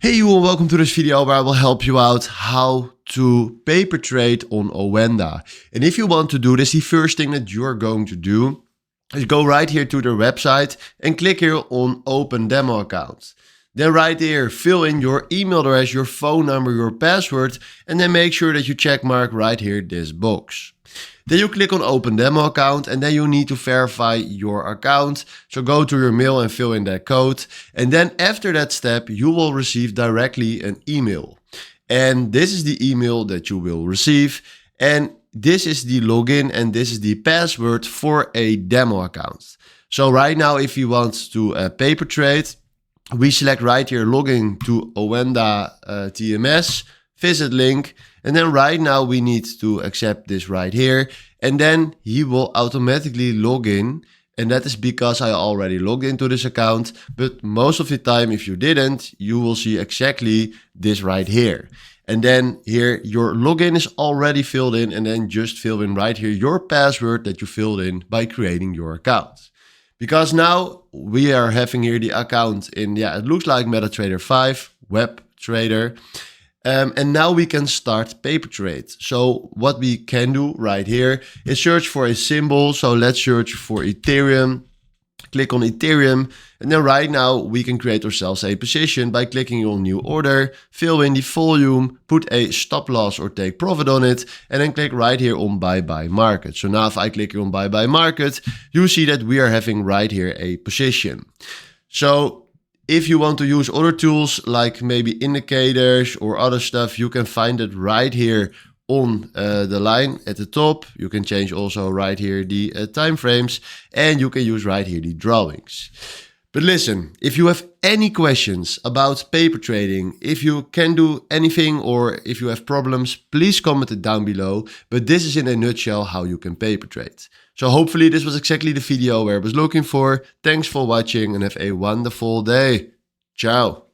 Hey you all, welcome to this video where I will help you out how to paper trade on Oanda. And if you want to do this, the first thing that you're going to do is go right here to their website and click here on open demo account. Then right here, fill in your email address, your phone number, your password, and then make sure that you check mark right here this box. Then you click on open demo account and then you need to verify your account. So go to your mail and fill in that code. And then after that step, you will receive directly an email. And this is the email that you will receive. And this is the login and this is the password for a demo account. So right now, if you want to paper trade, we select right here, login to Oanda TMS, visit link. And then right now we need to accept this right here. And then he will automatically log in. And that is because I already logged into this account. But most of the time, if you didn't, you will see exactly this right here. And then here, your login is already filled in. And then just fill in right here your password that you filled in by creating your account. Because now we are having here the account in, it looks like MetaTrader 5, web trader. And now we can start paper trade. So what we can do right here is search for a symbol. So let's search for Ethereum. Click on Ethereum. And then right now we can create ourselves a position by clicking on new order, fill in the volume, put a stop loss or take profit on it, and then click right here on buy by market. So now if I click on buy by market, you see that we are having right here a position. So if you want to use other tools like maybe indicators or other stuff, you can find it right here on the line at the top. You can change also right here the time frames, and you can use right here the drawings. But listen, if you have any questions about paper trading, if you can do anything or if you have problems, please comment it down below. But this is in a nutshell how you can paper trade. So hopefully this was exactly the video where I was looking for. Thanks for watching and have a wonderful day. Ciao.